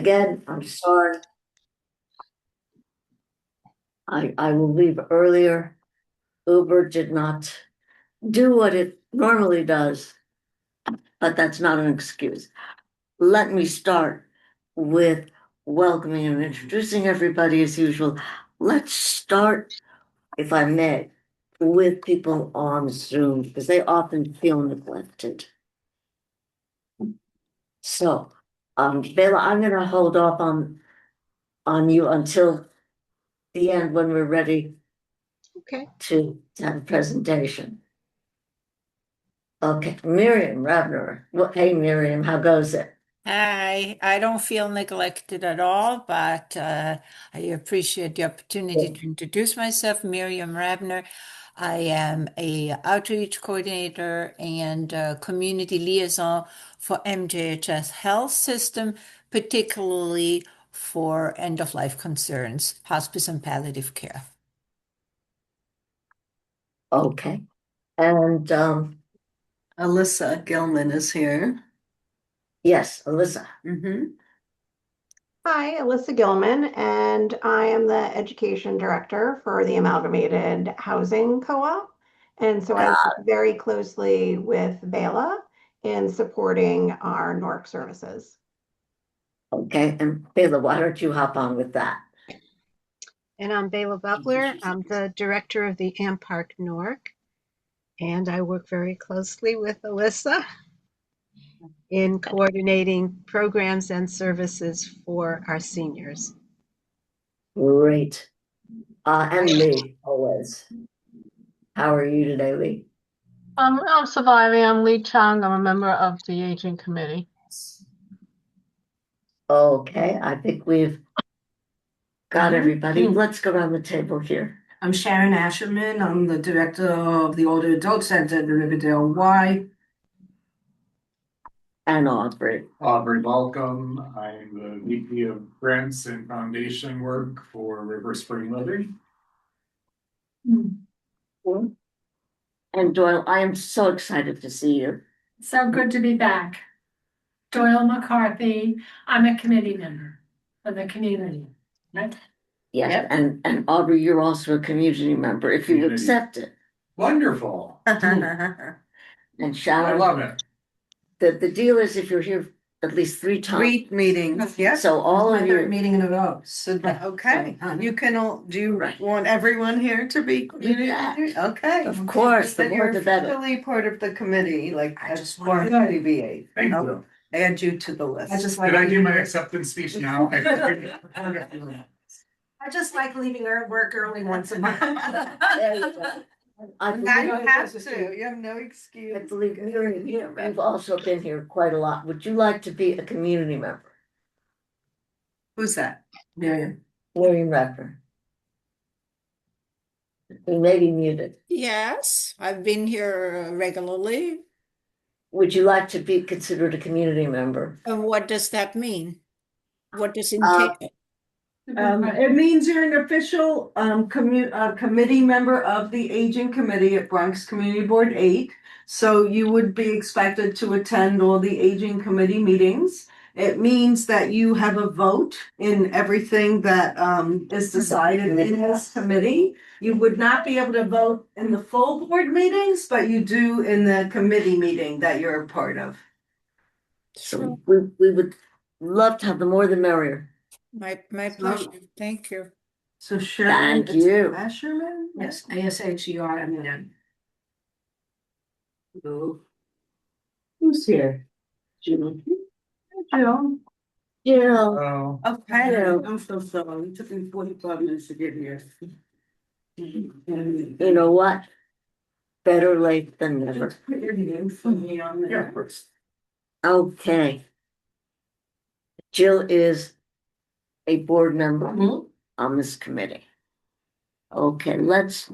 Again, I'm sorry. I will leave earlier. Uber did not do what it normally does, but that's not an excuse. Let me start with welcoming and introducing everybody as usual. Let's start, if I may, with people on Zoom because they often feel neglected. So, Bella, I'm gonna hold off on you until the end when we're ready Okay. to have a presentation. Okay, Miriam Ravner. Well, hey Miriam, how goes it? I don't feel neglected at all, but I appreciate the opportunity to introduce myself, Miriam Rabner. I am a outreach coordinator and community liaison for MJHS Health System, particularly for end-of-life concerns, hospice and palliative care. Okay, and Alyssa Gilman is here. yes, Alyssa. Hi, Alyssa Gilman, and I am the education director for the Amalgamated Housing Co-op. And so I work very closely with Bela in supporting our NORC services. Okay, and Bela, why don't you hop on with that? And I'm Bela Butler. I'm the director of the AmPark NORC, and I work very closely with Alyssa in coordinating programs and services for our seniors. Great. And Lee, always. How are you today, Lee? I'm surviving. I'm Lee Chung. I'm a member of the Aging Committee. Okay, I think we've got everybody. Let's go around the table here. I'm Sharon Asherman. I'm the director of the Older Adult Center at the Riverdale Y. And Aubrey. Aubrey Malcolm. I'm the VP of Grants and Foundation Work for River Spring Living. And Doyle, I am so excited to see you. So good to be back. Doyle McCarthy, I'm a committee member of the community, right? Yes, Yep. and Aubrey, you're also a community member if you Community. accept it. Wonderful. And I Sharon, love it. the deal is if you're here at least 3 times. 3 meetings, yes. So all of you, Meeting in a row. So Okay, you can, do you want everyone here to be community? Yeah. Okay. of course, the Then more you're the better. officially part of the committee, like I as just part of wanted- CBA. Thank I'll you. add you to the list. Did I do my acceptance speech now? I just like leaving our work early once a month. There you go. I Now you believe, have to, you have no I excuse. believe Miriam, you've also been here quite a lot. Would you like to be a community member? Who's that? Miriam. Miriam Radford. You may be muted. Yes, I've been here regularly. Would you like to be considered a community member? And what does that mean? What does it Uh, entail? It means you're an official committee member of the Aging Committee at Bronx Community Board 8. So you would be expected to attend all the Aging Committee meetings. It means that you have a vote in everything that is decided in this committee. You would not be able to vote in the full board meetings, but you do in the committee meeting that you're a part of. So we would love to have the more the merrier. My pleasure. Thank you. So Sharon. Thank you. Asherman? Yes, ASHERMN. Who's here? Jill. Jill. Oh, Okay, Hello. I'm so sorry. It took me 45 minutes to get here. You know what? Better late than never. Just put your name for me on yeah, there. of course. Okay. Jill is a board member on this committee. Okay, let's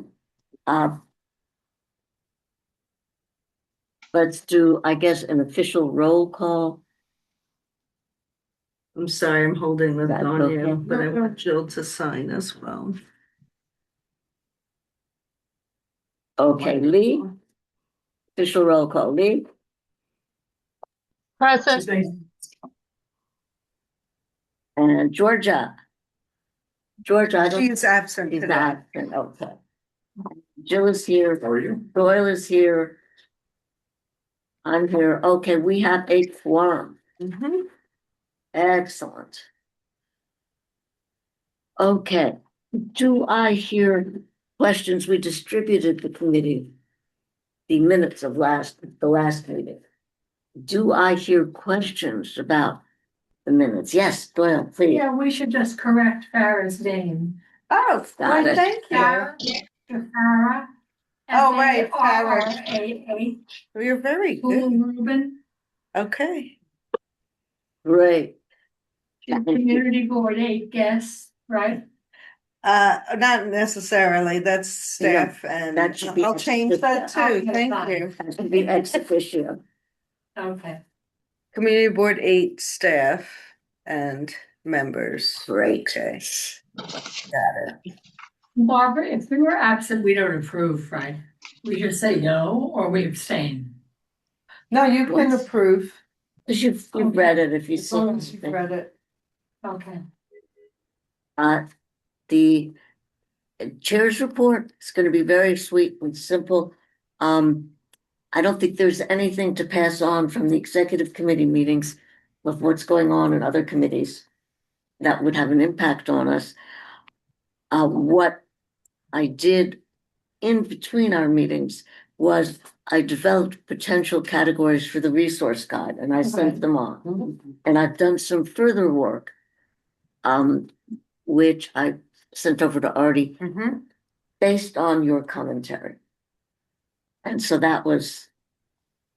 do, I guess, an official roll call. I'm sorry, I'm holding this That's on you, okay. but I want Jill to sign as well. Okay, Lee. Official roll call, Lee. Present. And Georgia. Georgia, I don't. She's absent She's today. absent, okay. Jill is here. How are you? Doyle is here. I'm here. Okay, we have a quorum. Mhm. Excellent. Okay, do I hear questions? We distributed the committee, the minutes of the last meeting. Do I hear questions about the minutes? Yes, Doyle, please. Yeah, we should just correct Farah's name. Oh, Got well, it. thank you. Farah. Oh, right, Farah. Farah. You're very School good. Reuben, Okay. Great. Community Board 8 guests, right? Not necessarily, that's staff and that should be- I'll change that too, Okay, thank fine. you. That should be ex officio. Okay. Community Board 8 staff and members. Great. Okay. Got it. Barbara, if we were absent, we don't approve, right? We just say no or we abstain. No, you can Yes. approve, You've read it if you as see. long as you've read it. Okay. The chair's report is going to be very sweet and simple. I don't think there's anything to pass on from the executive committee meetings of what's going on in other committees that would have an impact on us. What I did in between our meetings was I developed potential categories for the resource guide and I sent them on. And I've done some further work, which I sent over to Artie Mhm. based on your commentary. And so that was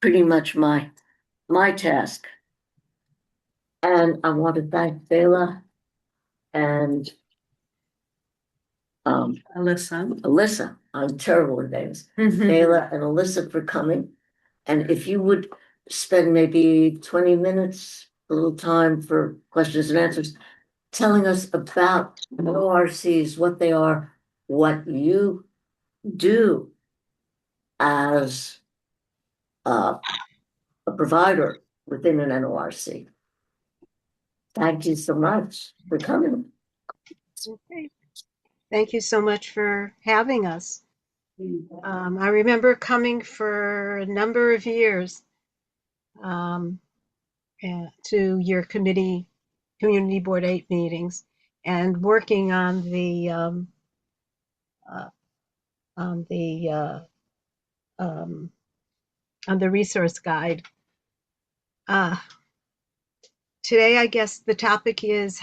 pretty much my task. And I want to thank Bela and Alyssa, I'm terrible with names. Mhm. Bela and Alyssa for coming. And if you would spend maybe 20 minutes, a little time for questions and answers, telling us about ORCs, what they are, what you do as a provider within an NORC. Thank you so much for coming. Okay. Thank you so much for having us. I remember coming for a number of years to your Community Board 8 meetings and working on the resource guide. Today, I guess the topic is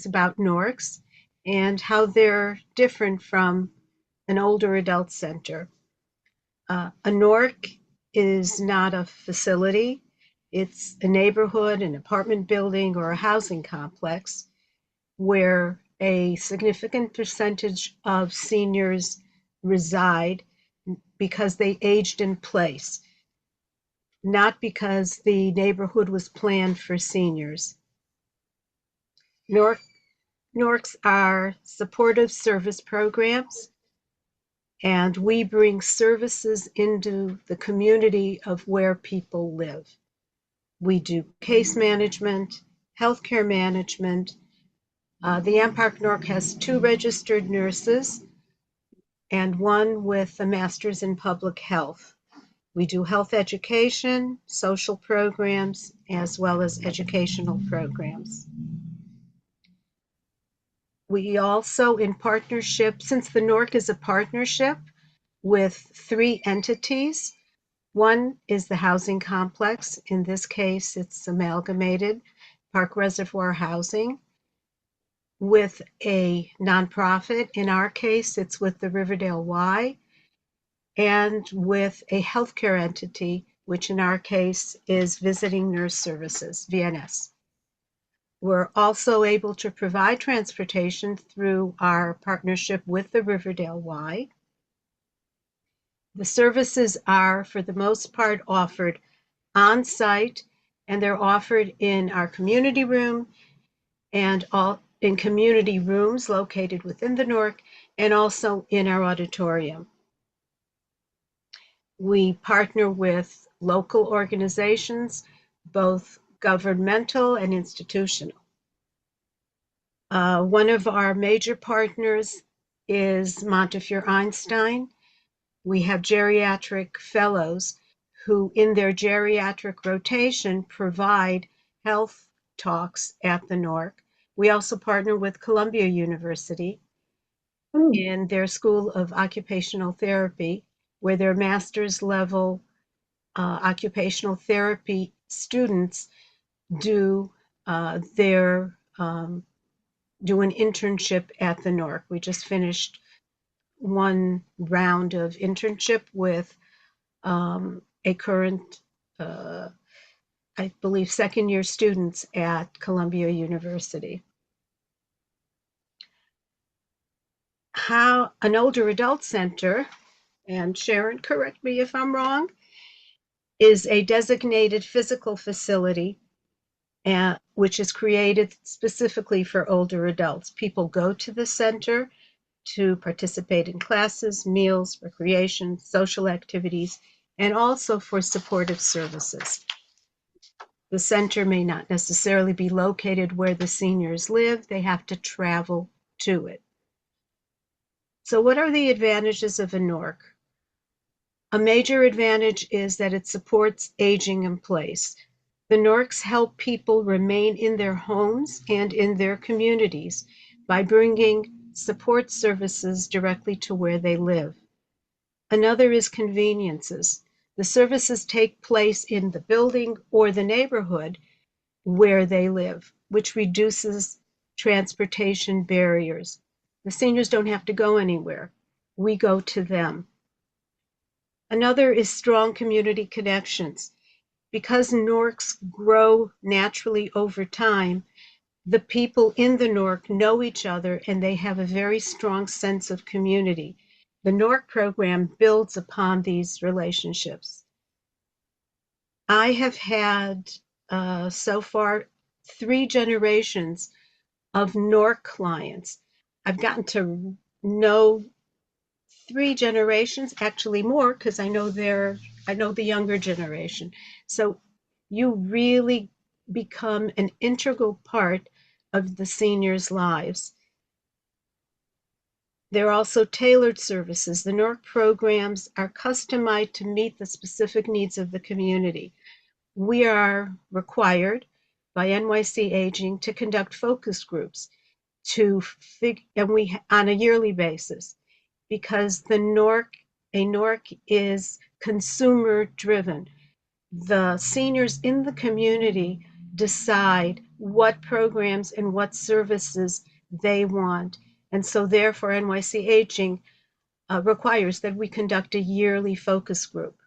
about NORCs and how they're different from an older adult center. A NORC is not a facility. It's a neighborhood, an apartment building, or a housing complex where a significant percentage of seniors reside because they aged in place, not because the neighborhood was planned for seniors. NORCs are supportive service programs, and we bring services into the community of where people live. We do case management, healthcare management. The AmPark NORC has 2 registered nurses and 1 with a master's in public health. We do health education, social programs, as well as educational programs. We also, in partnership, since the NORC is a partnership with 3 entities, one is the housing complex. In this case, it's Amalgamated Park Reservoir Housing, with a nonprofit. In our case, it's with the Riverdale Y, and with a healthcare entity, which in our case is Visiting Nurse Services, VNS. We're also able to provide transportation through our partnership with the Riverdale Y. The services are, for the most part, offered on-site, and they're offered in our community room and all in community rooms located within the NORC, and also in our auditorium. We partner with local organizations, both governmental and institutional. One of our major partners is Montefiore Einstein. We have geriatric fellows who, in their geriatric rotation, provide health talks at the NORC. We also partner with Columbia University in their School of Occupational Therapy, where their master's level occupational therapy students do do an internship at the NORC. We just finished one round of internship with a current, I believe, second-year students at Columbia University. How an older adult center, and Sharon, correct me if I'm wrong, is a designated physical facility which is created specifically for older adults. People go to the center to participate in classes, meals, recreation, social activities, and also for supportive services. The center may not necessarily be located where the seniors live. They have to travel to it. So what are the advantages of a NORC? A major advantage is that it supports aging in place. The NORCs help people remain in their homes and in their communities by bringing support services directly to where they live. Another is conveniences. The services take place in the building or the neighborhood where they live, which reduces transportation barriers. The seniors don't have to go anywhere. We go to them. Another is strong community connections. Because NORCs grow naturally over time, the people in the NORC know each other and they have a very strong sense of community. The NORC program builds upon these relationships. I have had so far 3 generations of NORC clients. I've gotten to know 3 generations, actually more, because I know the younger generation. So you really become an integral part of the seniors' lives. There are also tailored services. The NORC programs are customized to meet the specific needs of the community. We are required by NYC Aging to conduct focus groups on a yearly basis, because a NORC is consumer driven. The seniors in the community decide what programs and what services they want. And so therefore NYC Aging requires that we conduct a yearly focus group.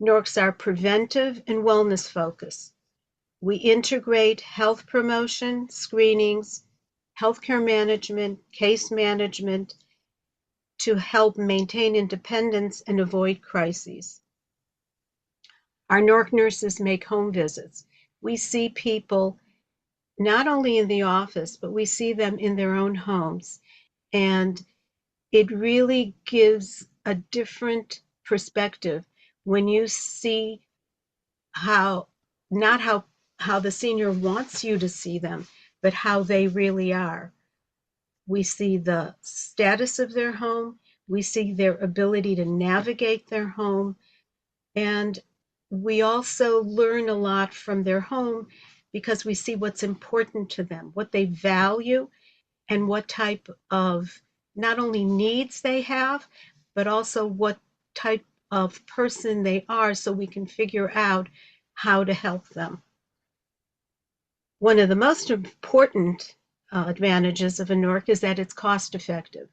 NORCs are preventive and wellness focused. We integrate health promotion, screenings, healthcare management, case management to help maintain independence and avoid crises. Our NORC nurses make home visits. We see people not only in the office, but we see them in their own homes. And it really gives a different perspective when you see not how the senior wants you to see them, but how they really are. We see the status of their home, we see their ability to navigate their home, and we also learn a lot from their home because we see what's important to them, what they value, and what type of not only needs they have, but also what type of person they are, so we can figure out how to help them. One of the most important advantages of a NORC is that it's cost effective.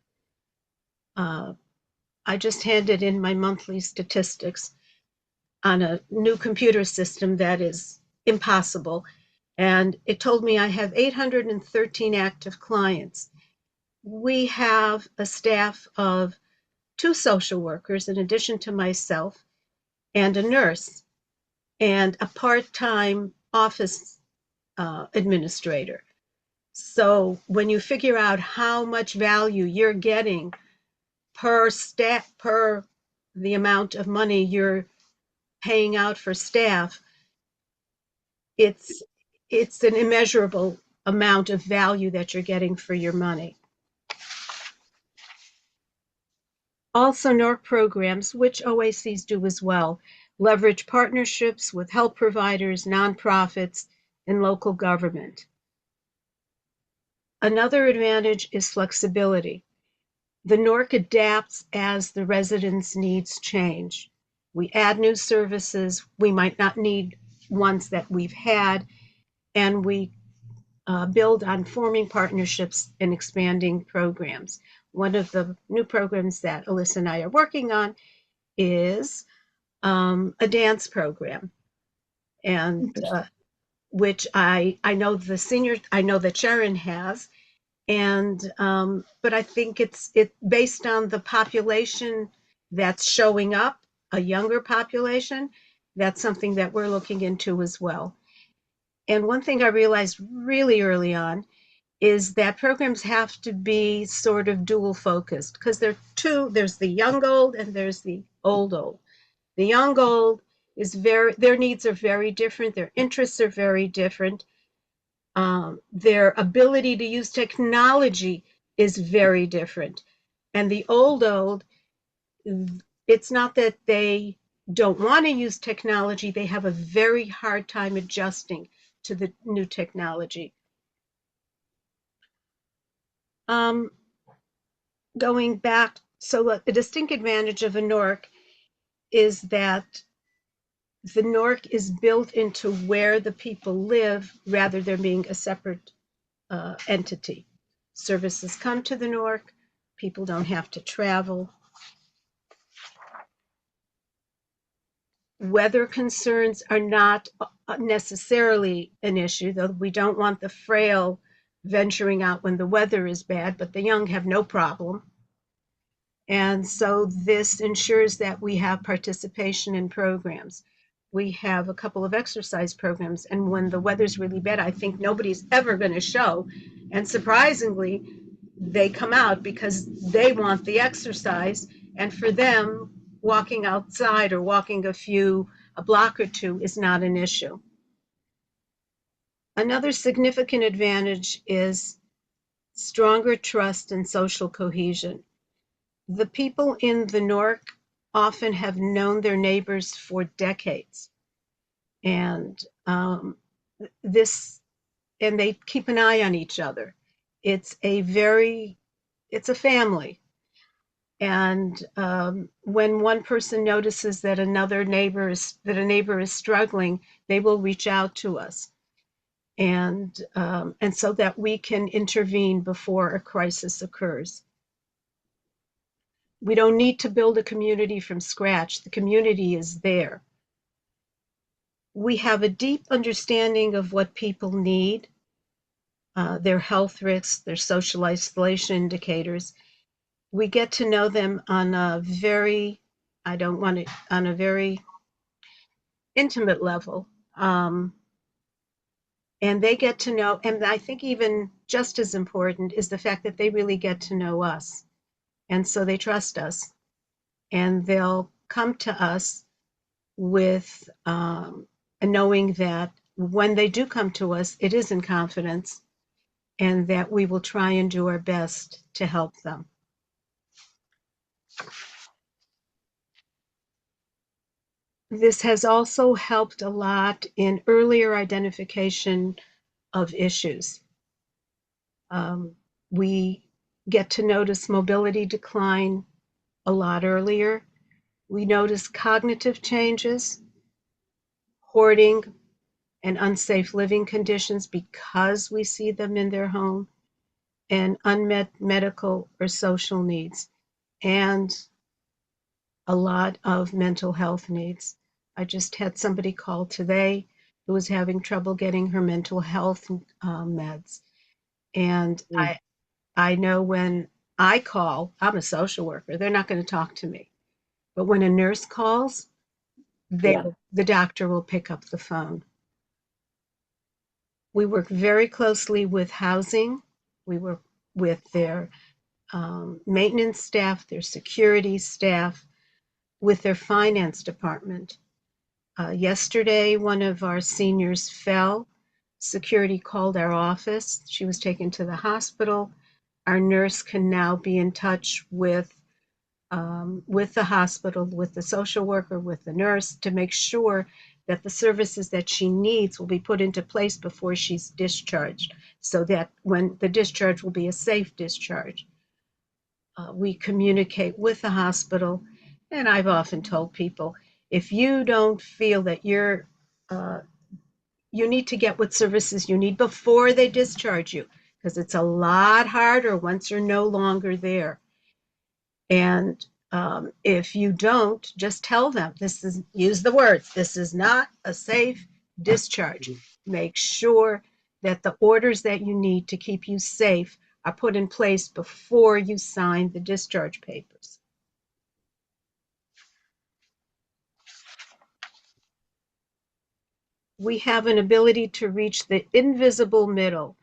I just handed in my monthly statistics on a new computer system that is impossible. And it told me I have 813 active clients. We have a staff of 2 social workers in addition to myself, and a nurse, and a part-time office administrator. So when you figure out how much value you're getting per the amount of money you're paying out for staff, it's an immeasurable amount of value that you're getting for your money. Also, NORC programs, which OACs do as well, leverage partnerships with health providers, nonprofits, and local government. Another advantage is flexibility. The NORC adapts as the residents' needs change. We add new services, we might not need ones that we've had, and we build on forming partnerships and expanding programs. One of the new programs that Alyssa and I are working on is a dance program, and which I know I know that Sharon has, and but I think it's based on the population that's showing up, a younger population. That's something that we're looking into as well. And one thing I realized really early on is that programs have to be sort of dual focused, because there's the young old and there's the old old. The young old their needs are very different, their interests are very different. Their ability to use technology is very different. And the old, it's not that they don't want to use technology, they have a very hard time adjusting to the new technology. Going back, so a distinct advantage of a NORC is that the NORC is built into where the people live rather than being a separate entity. Services come to the NORC, people don't have to travel. Weather concerns are not necessarily an issue, though we don't want the frail venturing out when the weather is bad, but the young have no problem. And so this ensures that we have participation in programs. We have a couple of exercise programs, and when the weather's really bad, I think nobody's ever going to show. And surprisingly, they come out because they want the exercise, and for them, walking outside or walking a block or two is not an issue. Another significant advantage is stronger trust and social cohesion. The people in the NORC often have known their neighbors for decades, and they keep an eye on each other. It's a family. And when one person notices that a neighbor is struggling, they will reach out to us, and so that we can intervene before a crisis occurs. We don't need to build a community from scratch. The community is there. We have a deep understanding of what people need, their health risks, their social isolation indicators. We get to know them on a very intimate level. And they get to know, and I think even just as important is the fact that they really get to know us. And so they trust us, and they'll come to us with knowing that when they do come to us, it is in confidence, and that we will try and do our best to help them. This has also helped a lot in earlier identification of issues. We get to notice mobility decline a lot earlier. We notice cognitive changes, hoarding, and unsafe living conditions because we see them in their home, and unmet medical or social needs, and a lot of mental health needs. I just had somebody call today who was having trouble getting her mental health meds. And I know when I call, I'm a social worker, they're not going to talk to me. But when a nurse calls, the doctor will pick up the phone. We work very closely with housing. We work with their maintenance staff, their security staff, with their finance department. Yesterday, one of our seniors fell. security called our office. She was taken to the hospital. Our nurse can now be in touch with the hospital, with the social worker, with the nurse to make sure that the services that she needs will be put into place before she's discharged, so that when the discharge will be a safe discharge. We communicate with the hospital, and I've often told people, if you don't feel that you need to get what services you need before they discharge you, because it's a lot harder once you're no longer there. And if you don't, just tell them, use the words, this is not a safe discharge. Make sure that the orders that you need to keep you safe are put in place before you sign the discharge papers. We have an ability to reach the invisible middle,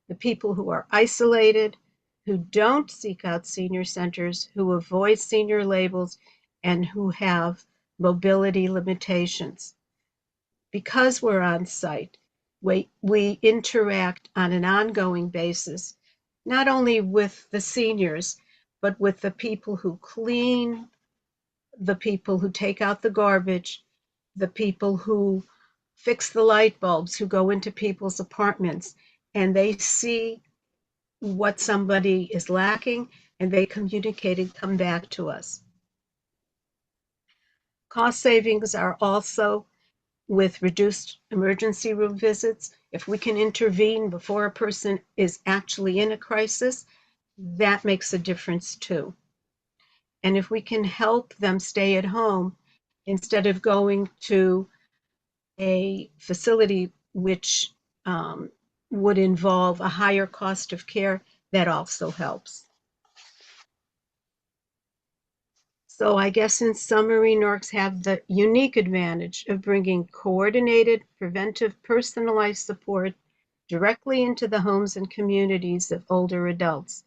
the people who are isolated, who don't seek out senior centers, who avoid senior labels, and who have mobility limitations. Because we're on site, we interact on an ongoing basis, not only with the seniors, but with the people who clean, the people who take out the garbage, the people who fix the light bulbs, who go into people's apartments, and they see what somebody is lacking, and they communicate and come back to us. Cost savings are also with reduced emergency room visits. If we can intervene before a person is actually in a crisis, that makes a difference too. And if we can help them stay at home instead of going to a facility which would involve a higher cost of care, that also helps. So I guess in summary, NORCs have the unique advantage of bringing coordinated, preventive, personalized support directly into the homes and communities of older adults.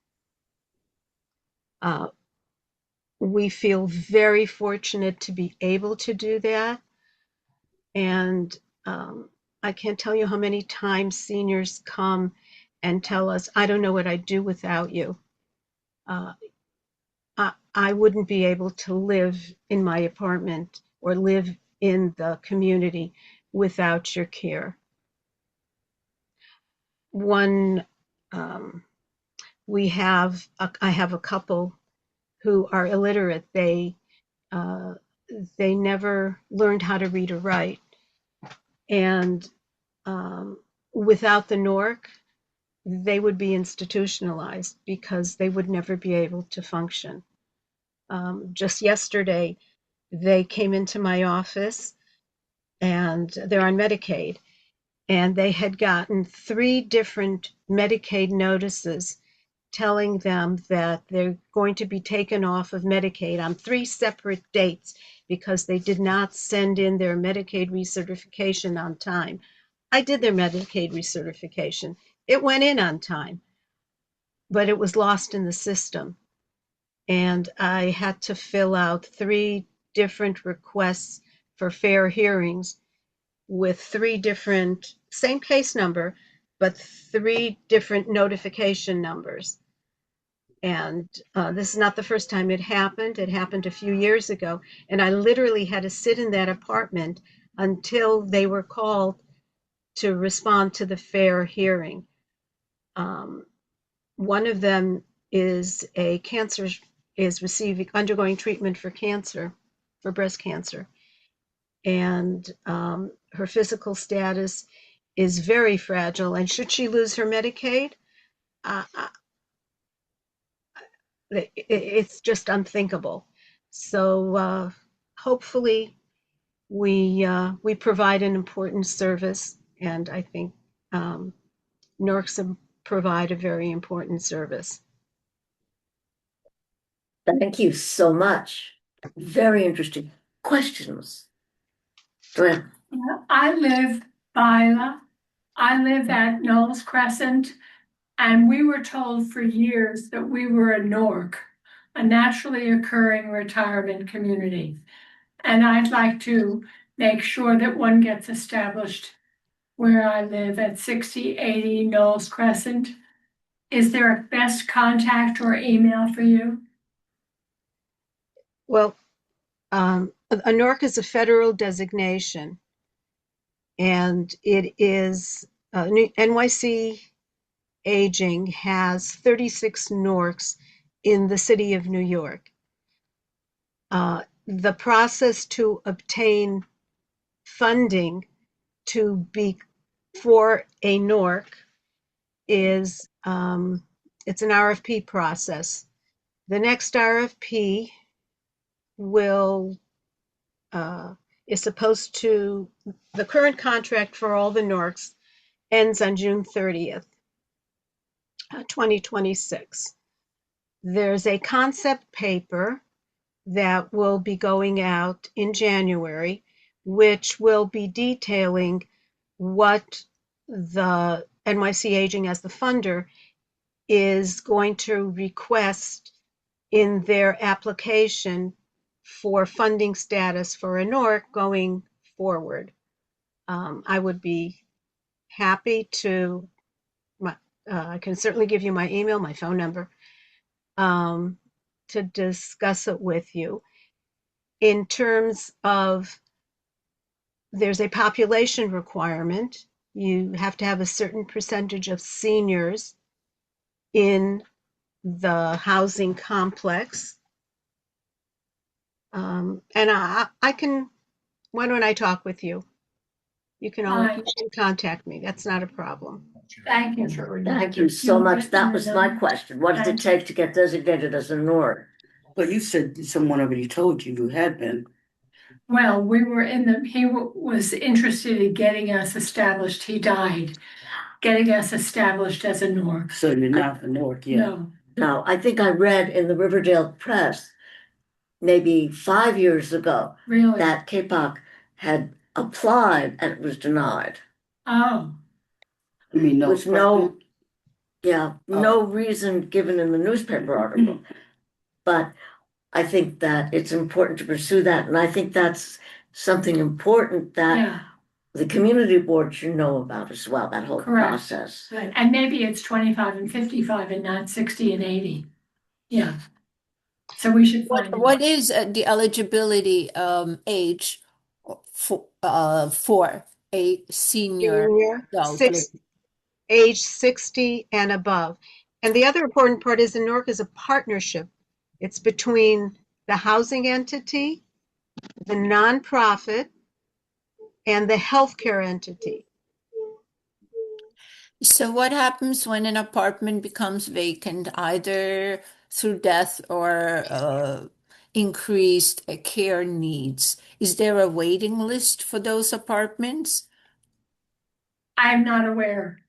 We feel very fortunate to be able to do that. And I can't tell you how many times seniors come and tell us, I don't know what I'd do without you. I wouldn't be able to live in my apartment or live in the community without your care. I have a couple who are illiterate. They never learned how to read or write. And without the NORC, they would be institutionalized because they would never be able to function. Just yesterday, they came into my office, and they're on Medicaid, and they had gotten 3 different Medicaid notices telling them that they're going to be taken off of Medicaid on 3 separate dates because they did not send in their Medicaid recertification on time. I did their Medicaid recertification. It went in on time, but it was lost in the system. And I had to fill out 3 different requests for fair hearings with 3 different, same case number, but 3 different notification numbers. And this is not the first time it happened. It happened a few years ago. And I literally had to sit in that apartment until they were called to respond to the fair hearing. One of them is undergoing treatment for cancer, for breast cancer. And her physical status is very fragile. And should she lose her Medicaid, it's just unthinkable. So hopefully we provide an important service, and I think NORCs provide a very important service. Thank you so much. Very interesting. Questions? Joanne? I live at Knowles Crescent, and we were told for years that we were a NORC, a naturally occurring retirement community. And I'd like to make sure that one gets established where I live at 6080 Knowles Crescent. Is there a best contact or email for you? Well, a NORC is a federal designation, and it is NYC Aging has 36 NORCs in the city of New York. The process to obtain funding for a NORC is it's an RFP process. The next RFP is supposed to, the current contract for all the NORCs ends on June 30th, 2026. There's a concept paper that will be going out in January, which will be detailing what the NYC Aging as the funder is going to request in their application for funding status for a NORC going forward. I would be happy to, I can certainly give you my email, my phone number, to discuss it with you. In terms of, there's a population requirement. You have to have a certain percentage of seniors in the housing complex. And I can, why don't I talk with you? You can contact me. That's not a problem. Thank you. Thank you so much. That was my question. What does it take to get designated as a NORC? But you said someone already told you who had been. Well, we were he was interested in getting us established. He died, getting us established as a NORC. So you're not a NORC yet? No, No, I think I read in the Riverdale Press, maybe 5 years ago, really? that KPOC had applied and it was denied. Oh, You mean no? With no, no reason given in the newspaper article. But I think that it's important to pursue that, and I think that's something important that yeah, the community board should know about as well, that whole Correct. process. right. And maybe it's 25 and 55 and not 60 and 80. Yeah. So we should find out. What is the eligibility age for a senior adult? Age 60 and above. And the other important part is the NORC is a partnership. It's between the housing entity, the nonprofit, and the healthcare entity. So what happens when an apartment becomes vacant, either through death or increased care needs? Is there a waiting list for those apartments? I'm not aware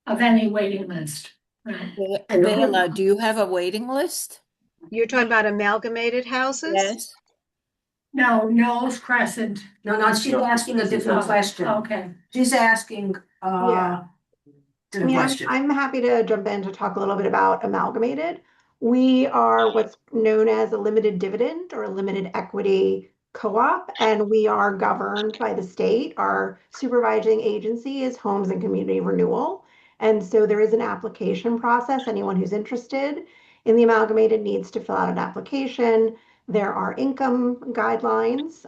of any waiting list. Right. Bela, do you have a waiting list? You're talking about amalgamated houses? Yes. No, Knowles Crescent. No, she's asking a different question. Okay. She's asking, Yeah. different question. I'm happy to jump in to talk a little bit about amalgamated. We are what's known as a limited dividend or a limited equity co-op, and we are governed by the state. Our supervising agency is Homes and Community Renewal. And so there is an application process. Anyone who's interested in the amalgamated needs to fill out an application. There are income guidelines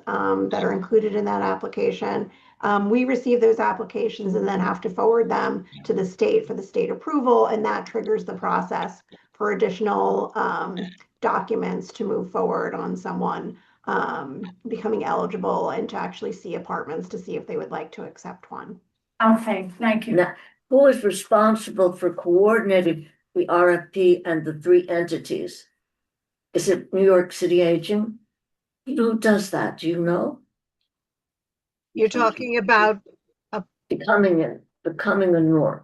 that are included in that application. We receive those applications and then have to forward them to the state for the state approval, and that triggers the process for additional documents to move forward on someone becoming eligible and to actually see apartments to see if they would like to accept one. Okay, thank you. Now, who is responsible for coordinating the RFP and the three entities? Is it New York City Aging? Who does that? Do you know? You're talking about Becoming a NORC.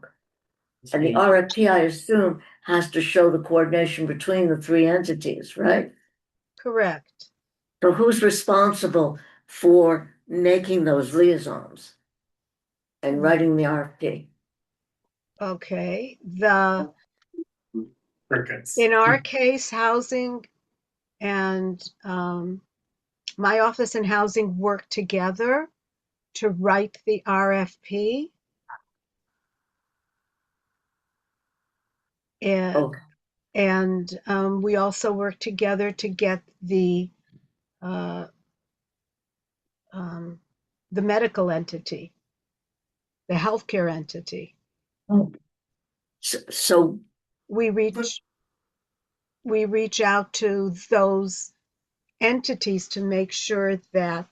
And the RFP, I assume, has to show the coordination between the three entities, right? correct. So who's responsible for making those liaisons and writing the RFP? Okay. Crickets. In our case, housing and my office and housing work together. to write the RFP. And, Okay, we also work together to get the medical entity, the healthcare entity. so We reach out to those entities to make sure that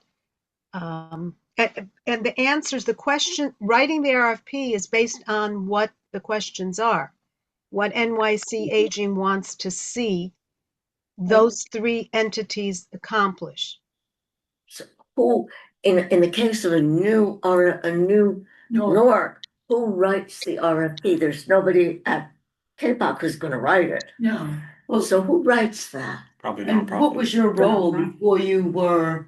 and the answers, the question, writing the RFP is based on what the questions are, what NYC Aging wants to see those three entities accomplish. So who, in the case of a new NORC, who writes the RFP? There's nobody at KPOC who's gonna write it. No. Well, so who writes that? Probably And what was your role before you were?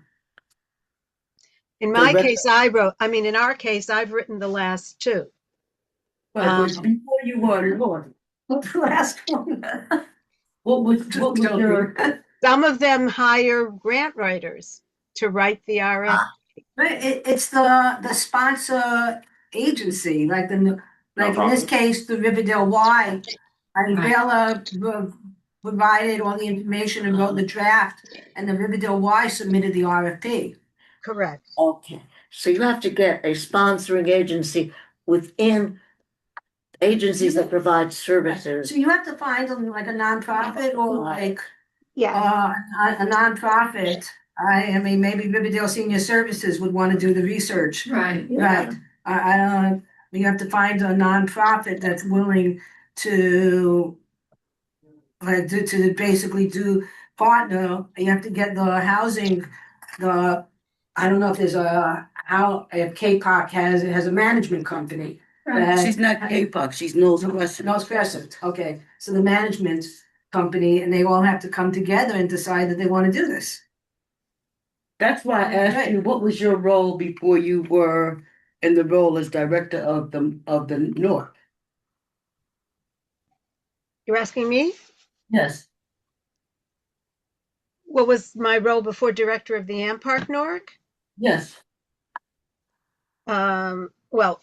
In my rep- case, in our case, I've written the last two. But before you were Lord, what's the last one? What was your? Some of them hire grant writers to write the RFP. It's the sponsor agency, like in this case, the Riverdale Y. I mean, Bella provided all the information and wrote the draft, and the Riverdale Y submitted the RFP. Correct. Okay, so you have to get a sponsoring agency within agencies that provide services. So you have to find them like a nonprofit or like Yeah, a nonprofit. I mean, maybe Riverdale Senior Services would want to do the research. Right. Right. I don't, you have to find a nonprofit that's willing to to basically do partner. You have to get the housing, I don't know if there's if KPOC has a management company. She's not KPOC, she's Knowles Crescent. Knowles Crescent, okay, so the management company, and they all have to come together and decide that they want to do this. That's why I asked you, what was your role before you were in the role as director of the North? You're asking me? Yes. What was my role before director of the AmPark NORC? Yes. Well,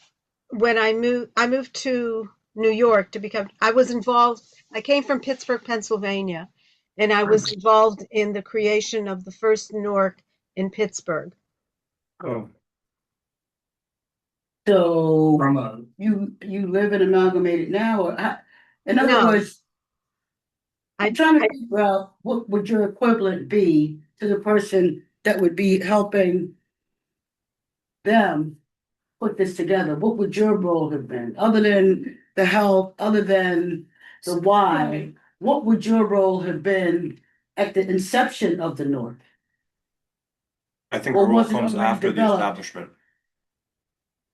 when I moved to New York I was involved, I came from Pittsburgh, Pennsylvania, and I was involved in the creation of the first NORC in Pittsburgh. Oh. So From you live in Amalgamated now, or in other No. words, I'm trying to figure out what would your equivalent be to the person that would be helping them put this together? What would your role have been, other than the help, other than the why? What would your role have been at the inception of the North? I think Or her role was it comes already after the developed? establishment.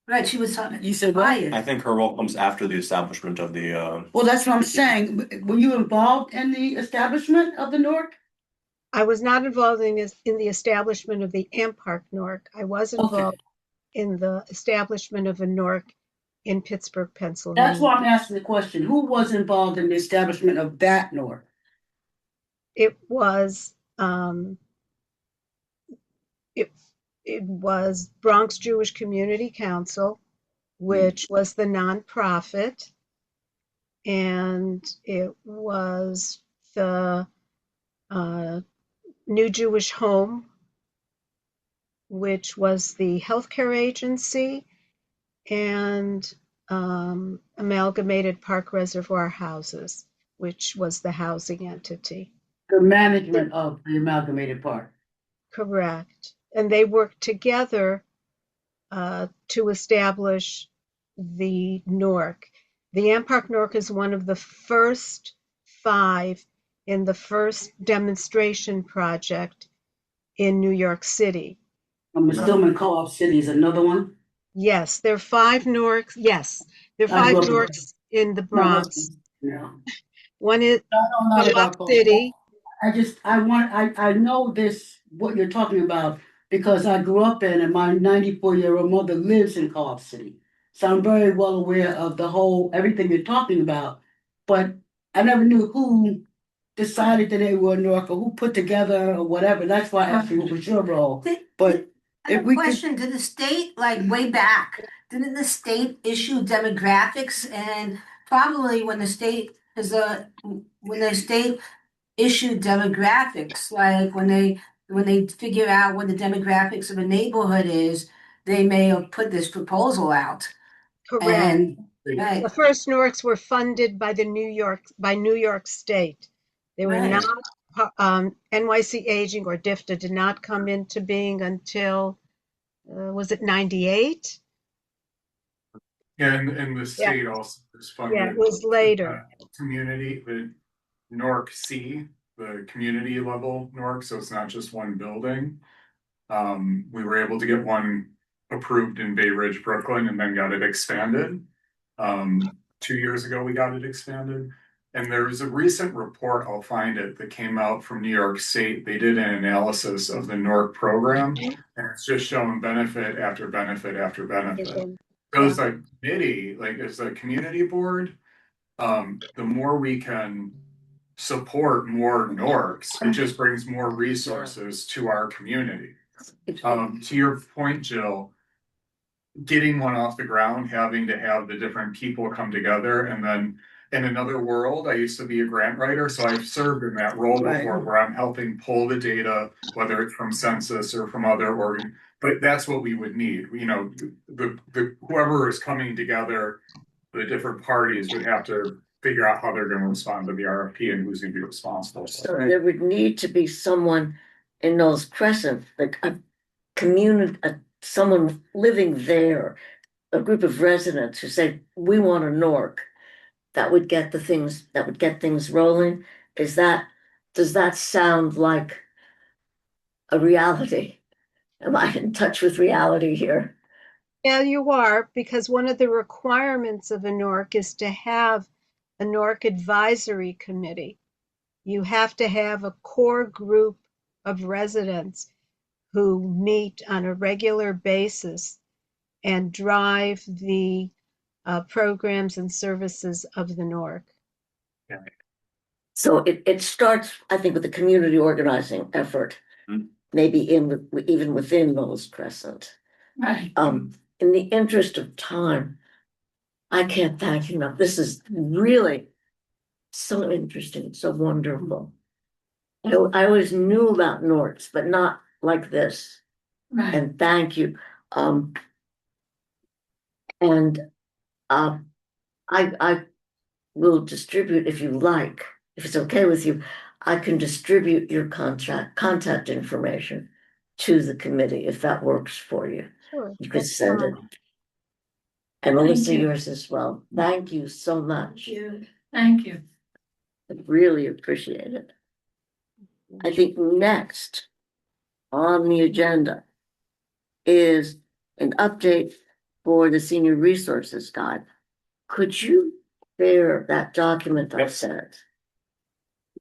Right, she was You said what? I think her role comes after the establishment of the, Well, that's what I'm saying. Were you involved in the establishment of the North? I was not involved in the establishment of the AmPark NORC. I was involved in the establishment of a NORC in Pittsburgh, Pennsylvania. That's why I'm asking the question. Who was involved in the establishment of that North? It was it was Bronx Jewish Community Council, which was the nonprofit, and it was the New Jewish Home, which was the healthcare agency, and Amalgamated Park Reservoir Houses, which was the housing entity. The management of the Amalgamated Park. Correct. And they worked together to establish the NORC. The AmPark NORC is one of the first 5 in the first demonstration project in New York City. Stillman Co-op City is another one? Yes, there are 5 NORCs. Yes, there are 5 NORCs in the Bronx. No. One is No, Co-op City. I know this, what you're talking about, because I grew up in, and my 94-year-old mother lives in Co-op City. So I'm very well aware of everything you're talking about, but I never knew who decided that they were North or who put together or whatever. That's why I asked you what was your role. But I have a question, did the state, like way back, didn't the state issue demographics and probably when the state issued demographics, like when they figure out what the demographics of a neighborhood is, they may have put this proposal out. Correct. And right, The first NORCs were funded by New York State. They were Right. not, NYC Aging or DFTA did not come into being until, was it 98? And the state also is funded. Yeah, it was later. Community, the NORC C, the community level NORC, so it's not just one building. We were able to get one approved in Bay Ridge, Brooklyn, and then got it expanded. 2 years ago, we got it expanded. And there was a recent report, I'll find it, that came out from New York State. They did an analysis of the NORC program, and it's just showing benefit after benefit after benefit. So as a committee, like as a community board, the more we can support more NORCs, it just brings more resources to our community. To your point, Jill, getting one off the ground, having to have the different people come together, and then in another world, I used to be a grant writer, so I've served in that role before, where I'm helping pull the data, whether it's from census or from other organ. But that's what we would need. You know, the whoever is coming together, the different parties would have to figure out how they're going to respond to the RFP and who's going to be responsible. So there would need to be someone in Knowles Crescent, like a community, someone living there, a group of residents who say, we want a NORC. That would get things rolling. Does that sound like a reality? Am I in touch with reality here? Yeah, you are, because one of the requirements of a NORC is to have a NORC advisory committee. You have to have a core group of residents who meet on a regular basis and drive the programs and services of the NORC. So it starts, I think, with the community organizing effort, maybe even within Knowles Crescent. Right. In the interest of time, I can't thank you enough. This is really so interesting, so wonderful. I always knew about NORCs, but not like this. Right. And thank you. I will distribute, if you like, if it's okay with you, I can distribute your contact information to the committee if that works for you. Sure. You could send it. And Melissa, yours as well. Thank you so much. Thank you. I really appreciate it. I think next on the agenda is an update for the Senior Resources Guide. Could you share that document I sent?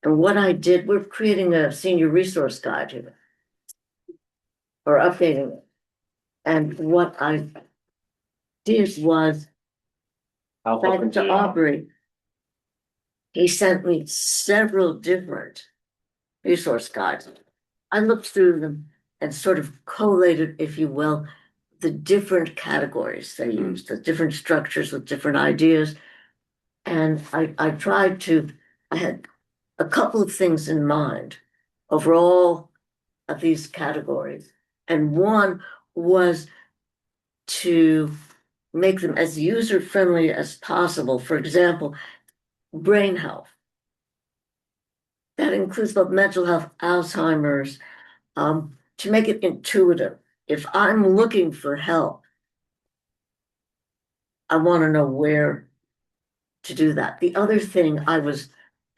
And what I did, we're creating a Senior Resource Guide here, or updating it. And what I did was, thanks to Aubrey, he sent me several different resource guides. I looked through them and sort of collated, if you will, the different categories they use, the different structures with different ideas. And I had a couple of things in mind over all of these categories. And one was to make them as user-friendly as possible. For example, brain health. That includes both mental health, Alzheimer's, to make it intuitive. If I'm looking for help, I want to know where to do that. The other thing I was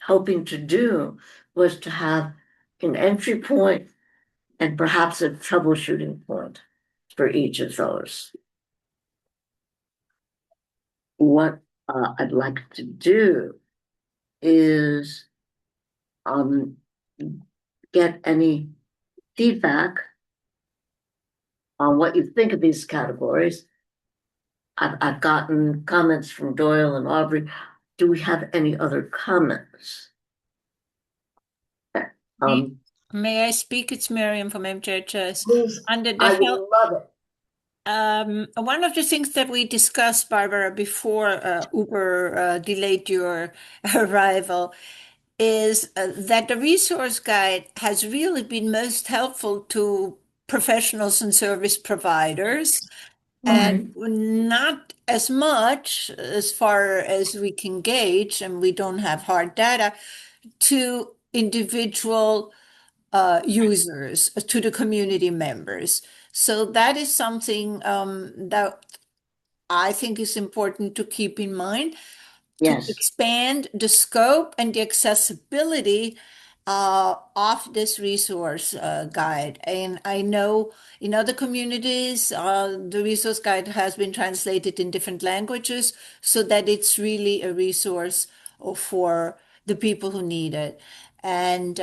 hoping to do was to have an entry point and perhaps a troubleshooting point for each of those. What I'd like to do is get any feedback on what you think of these categories. I've gotten comments from Doyle and Aubrey. Do we have any other comments? May I speak? It's Miriam from MJHS. Please, Under the I health, would love it. one of the things that we discussed, Barbara, before Uber delayed your arrival, is that the resource guide has really been most helpful to professionals and service providers, and not as much as far as we can gauge, and we don't have hard data, to individual users, to the community members. So that is something that I think is important to keep in mind, to Yes, expand the scope and the accessibility of this resource guide. And I know in other communities, the resource guide has been translated in different languages so that it's really a resource for the people who need it. And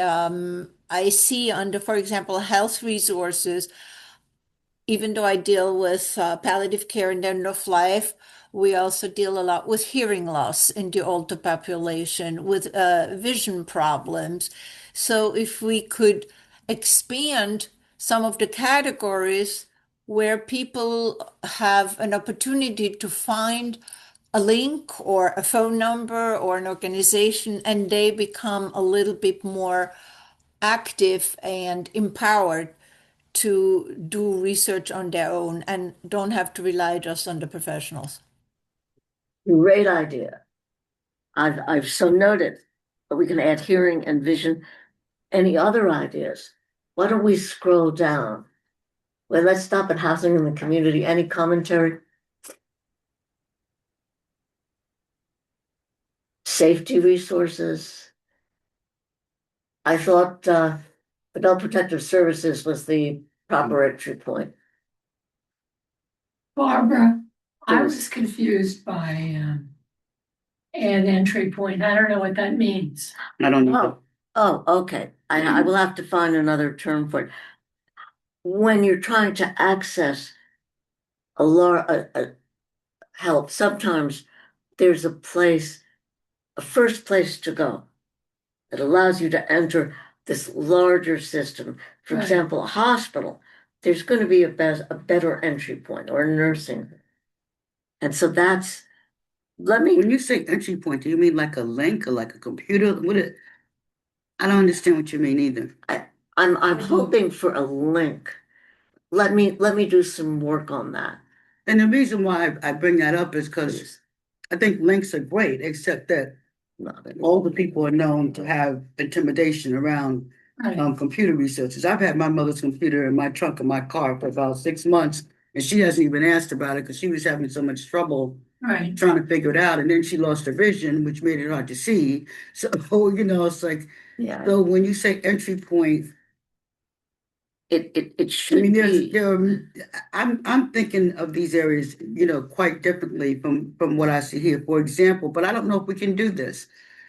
I see under, for example, health resources, even though I deal with palliative care and end of life, we also deal a lot with hearing loss in the older population, with vision problems. So if we could expand some of the categories where people have an opportunity to find a link or a phone number or an organization, and they become a little bit more active and empowered to do research on their own and don't have to rely just on the professionals. great idea. I've so noted, but we can add hearing and vision. Any other ideas? Why don't we scroll down? Well, let's stop at housing in the community. Any commentary? Safety resources. I thought adult protective services was the proper entry point. Barbara, I Please. was confused by an entry point. I don't know what that means. I don't know. Oh, okay. I will have to find another term for it. When you're trying to access a help, sometimes there's a first place to go that allows you to enter this larger system. For Right. example, a hospital, there's going to be a better entry point, or nursing. And so When you say entry point, do you mean like a link or like a computer? I don't understand what you mean either. I'm hoping for a link. Let me do some work on that. And the reason why I bring that up is because I think links are great, except that older people are known to have intimidation around computer researchers. I've had my mother's computer in my trunk of my car for about 6 months, and she hasn't even asked about it because she was having so much trouble Right. trying to figure it out. And then she lost her vision, which made it hard to see. So, it's like, Yeah, so when you say entry point, it I should mean, be. I'm thinking of these areas, quite differently from what I see here, for example, but I don't know if we can do this.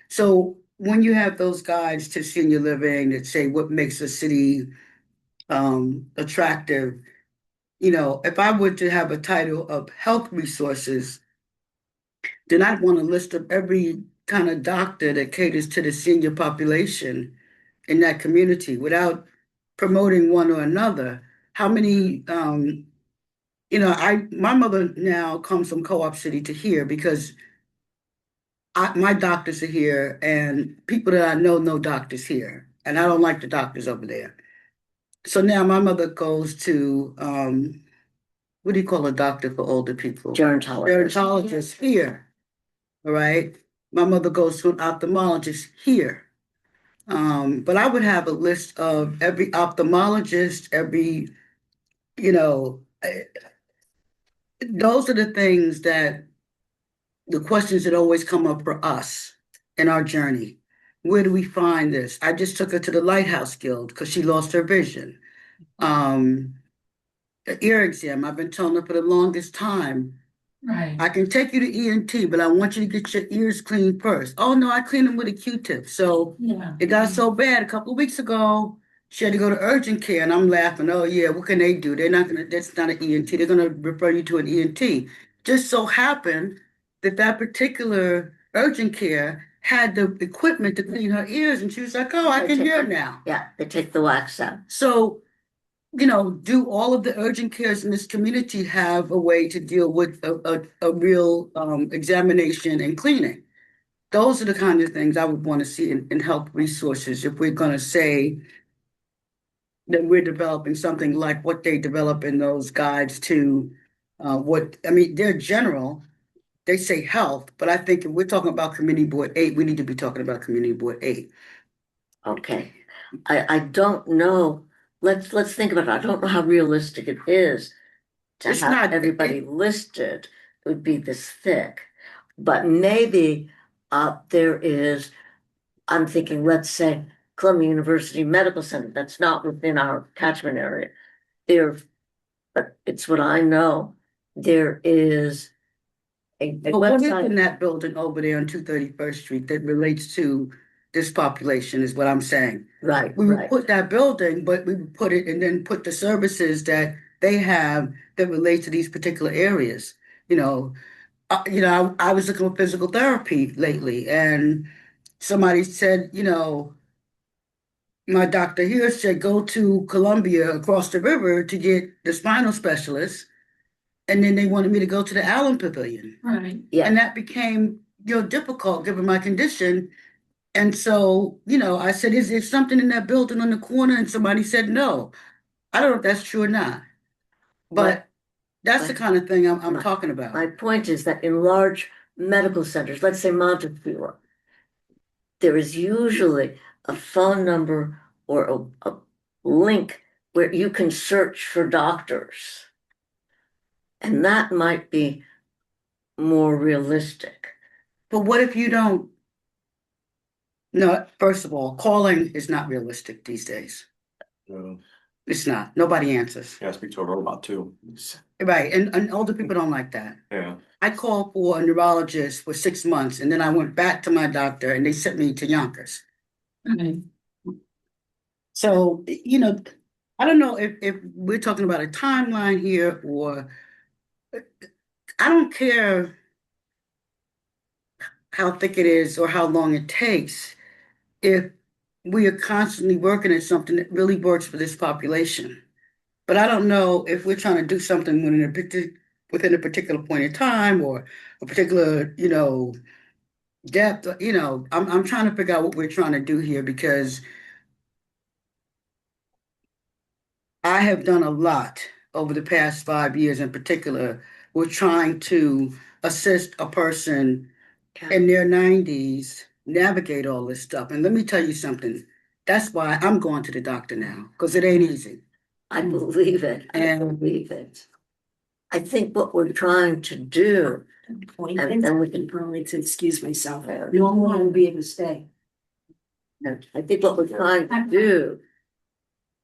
So when you have those guides to senior living that say what makes a city attractive, if I were to have a title of health resources, then I'd want a list of every kind of doctor that caters to the senior population in that community without promoting one or another. How many, my mother now comes from Co-op City to here because my doctors are here and people that I know doctors here. And I don't like the doctors over there. So now my mother goes to, what do you call a doctor for older people? Gerontologist here. All right. My mother goes to an ophthalmologist here. But I would have a list of every ophthalmologist, those are the things the questions that always come up for us in our journey. Where do we find this? I just took her to the Lighthouse Guild because she lost her vision. The ear exam, I've been telling her for the longest time, Right. I can take you to ENT, but I want you to get your ears cleaned first. Oh no, I clean them with a Q-tip. So Yeah. it got so bad a couple of weeks ago, she had to go to urgent care, and I'm laughing. Oh yeah, what can they do? That's not an ENT. They're gonna refer you to an ENT. Just so happened that particular urgent care had the equipment to clean her ears, and she was like, "Oh, I can hear now." Yeah, they take the wax out. So, do all of the urgent cares in this community have a way to deal with a real examination and cleaning? Those are the kind of things I would want to see in health resources if we're going to say that we're developing something like what they develop in those guides to they're general. They say health, but I think if we're talking about Community Board 8, we need to be talking about Community Board 8. Okay, I don't know. Let's think about it. I don't know how realistic it is to It's have not- everybody listed. It would be this thick, but maybe there is. I'm thinking, let's say Columbia University Medical Center. That's not within our catchment area. But it's what I know. There is a But what is in website. that building over there on 231st Street that relates to this population is what I'm saying. Right, We would right. put that building, but we would put it and then put the services that they have that relate to these particular areas. I was looking for physical therapy lately, and somebody said, my doctor here said go to Columbia across the river to get the spinal specialist, and then they wanted me to go to the Allen Pavilion. Right. Yeah. And that became, difficult given my condition. And so, I said, is there something in that building on the corner? And somebody said no. I don't know if that's true or not, but that's the kind of thing I'm talking about. My point is that in large medical centers, let's say Montefiore, there is usually a phone number or a link where you can search for doctors. And that might be more realistic. But what if you don't? No, first of all, calling is not realistic these days. It's not. Nobody answers. Yeah, speak to a robot too. Right. And older people don't like that. Yeah. I called for a neurologist for 6 months, and then I went back to my doctor and they sent me to Yonkers. Right. So, I don't know if we're talking about a timeline here or I don't care how thick it is or how long it takes if we are constantly working at something that really works for this population. But I don't know if we're trying to do something within a particular point in time or a particular, depth. I'm trying to figure out what we're trying to do here because I have done a lot over the past 5 years in particular with trying to assist a person in their 90s navigate all this stuff. And let me tell you something. That's why I'm going to the doctor now, because it ain't easy. I believe it. I believe it. I think what we're trying to do, and then we can probably to excuse myself. Normally I would be able to stay. and I think what we're trying to do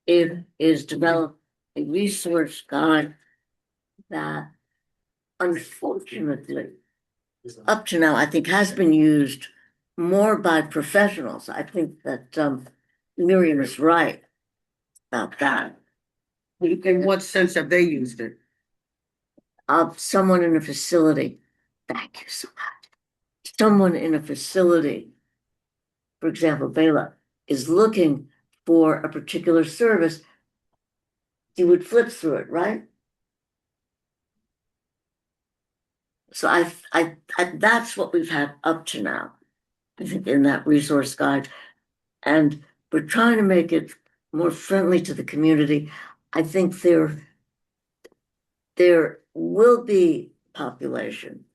is develop a resource guide that unfortunately up to now, I think has been used more by professionals. I think that Miriam is right about that. In what sense have they used it? Someone in a facility, thank you so much. Someone in a facility, for example, Bela, is looking for a particular service. You would flip through it, right? So I that's what we've had up to now, I think, in that resource guide. And we're trying to make it more friendly to the community. I think there will be population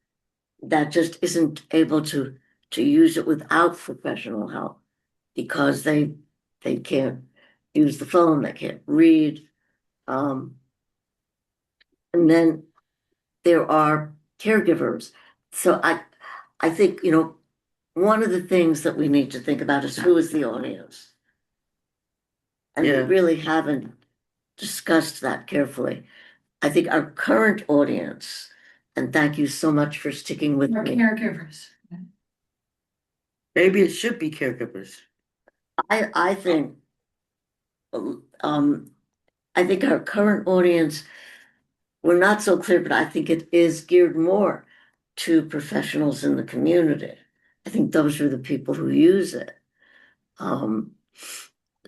that just isn't able to use it without professional help because they can't use the phone, they can't read. And then there are caregivers. So I think, one of the things that we need to think about is who is the audience. And we really haven't discussed that carefully. I think our current audience, and thank you so much for sticking with Or me. caregivers. Maybe it should be caregivers. I think our current audience, we're not so clear, but I think it is geared more to professionals in the community. I think those are the people who use it.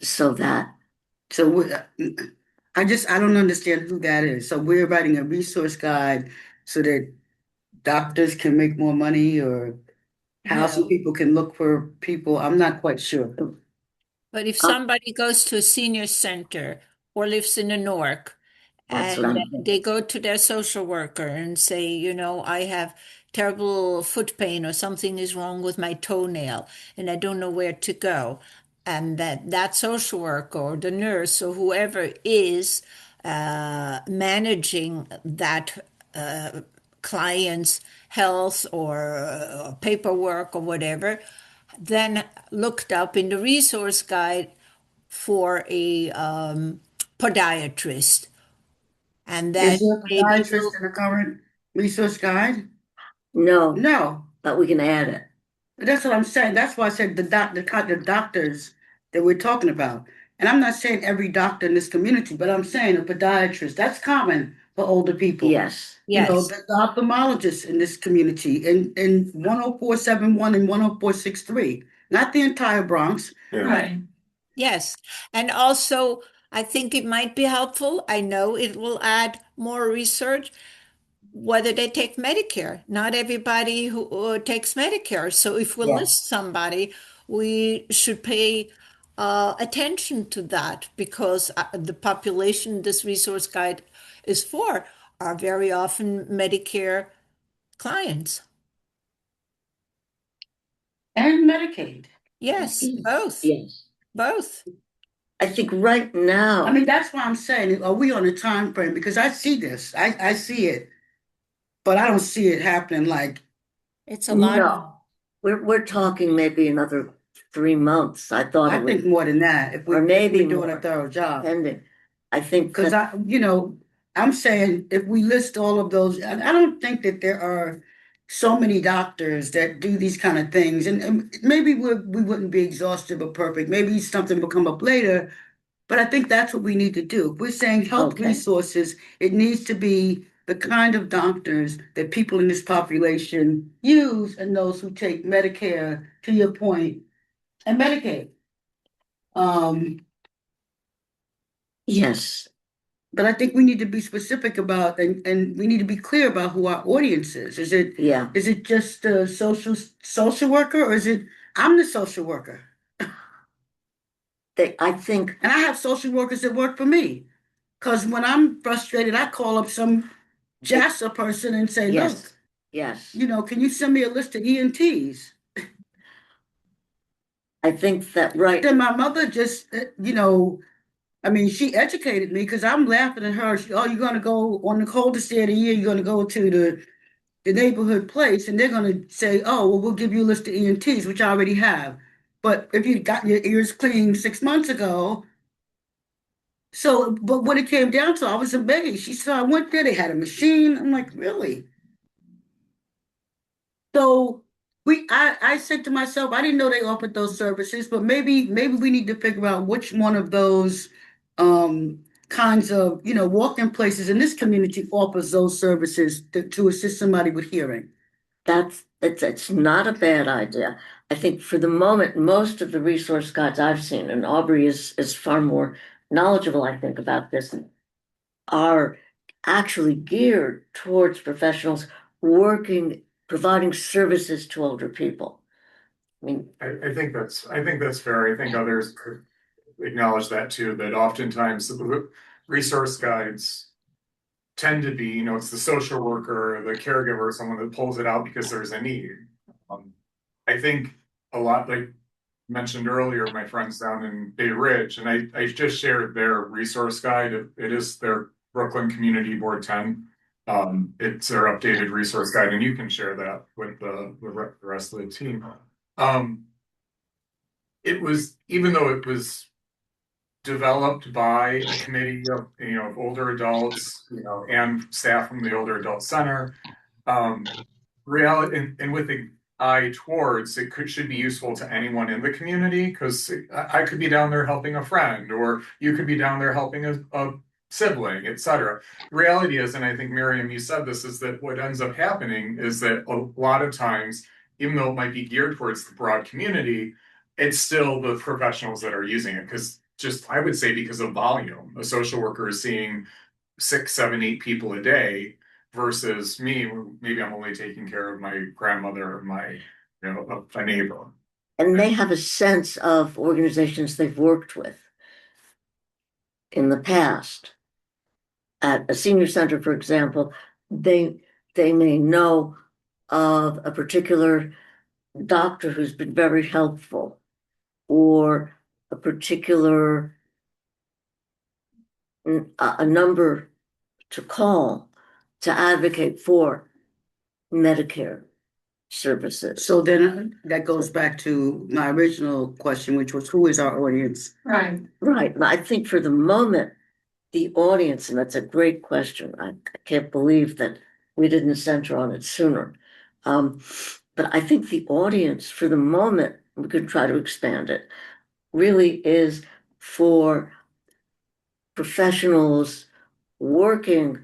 So that, So I don't understand who that is. So we're writing a resource guide so that doctors can make more money or housing No. people can look for people. I'm not quite sure. But if somebody goes to a senior center or lives in a Newark that's what and I'm they go to their social worker and say, you know, I have terrible foot pain or something is wrong with my toenail and I don't know where to go. And that social worker or the nurse or whoever is managing that client's health or paperwork or whatever, then looked up in the resource guide for a podiatrist. And then Is there a maybe podiatrist in the current resource guide? no, No. but we can add it. That's what I'm saying. That's why I said the doctors that we're talking about. And I'm not saying every doctor in this community, but I'm saying a podiatrist. That's common for older people. Yes. You know, yes, the ophthalmologists in this community in 10471 and 10463, not the entire Bronx. Yeah. Right. yes. And also, I think it might be helpful. I know it will add more research whether they take Medicare. Not everybody who takes Medicare. So if we Yeah. list somebody, we should pay attention to that because the population this resource guide is for are very often Medicare clients. And Medicaid. Yes, both, Yes. both. I think right now. I mean, that's why I'm saying, are we on a time frame? Because I see this. I see it, but I don't see it happening like It's a lot. No, we're talking maybe another 3 months. I thought I it think would, more than that, if or maybe we're doing more. a thorough job. Pending. I think Because that, I'm saying if we list all of those, I don't think that there are so many doctors that do these kind of things. And maybe we wouldn't be exhaustive or perfect. Maybe something will come up later. But I think that's what we need to do. If we're saying health Okay. resources, it needs to be the kind of doctors that people in this population use and those who take Medicare, to your point, and Medicaid. yes, But I think we need to be specific about and we need to be clear about who our audience is. Is yeah, it just a social worker or is it I'm the social worker? I think, And I have social workers that work for me. Because when I'm frustrated, I call up some JASA person and say, yes, look, yes. can you send me a list of ENTs? I think that right, Then my mother just, I mean, she educated me because I'm laughing at her. You're going to go on the coldest day of the year, you're going to go to the neighborhood place and they're going to say, oh, well, we'll give you a list of ENTs, which I already have. But if you got your ears cleaned 6 months ago, but when it came down to it, I was amazed. She said, I went there, they had a machine. I'm like, really? So I said to myself, I didn't know they offered those services, but maybe we need to figure out which one of those kinds of, walk-in places in this community offers those services to assist somebody with hearing. it's not a bad idea. I think for the moment, most of the resource guides I've seen, and Aubrey is far more knowledgeable, I think, about this, are actually geared towards professionals providing services to older people. I mean, I think that's fair. I think others could acknowledge that too, that oftentimes the resource guides tend to be, it's the social worker, the caregiver, someone that pulls it out because there's a need. I think a lot, like mentioned earlier, my friends down in Bay Ridge, and I just shared their resource guide. It is their Brooklyn Community Board 10. It's their updated resource guide, and you can share that with the rest of the team. It was, even though it was developed by a committee of older adults, and staff from the Older Adult Center, reality and with the eye towards it should be useful to anyone in the community, because I could be down there helping a friend, or you could be down there helping a sibling, etc. The reality is, and I think Miriam, you said this, is that what ends up happening is that a lot of times even though it might be geared towards the broad community, it's still the professionals that are using it. Because just, I would say because of volume, a social worker is seeing 6, 7, 8 people a day versus me, maybe I'm only taking care of my grandmother or my, a neighbor. And they have a sense of organizations they've worked with in the past. At a senior center, for example, they may know of a particular doctor who's been very helpful, or a particular a number to call to advocate for Medicare services. So then that goes back to my original question, which was who is our audience? Right. Right. And I think for the moment, the audience, and that's a great question. I can't believe that we didn't center on it sooner. But I think the audience for the moment, we could try to expand it, really is for professionals working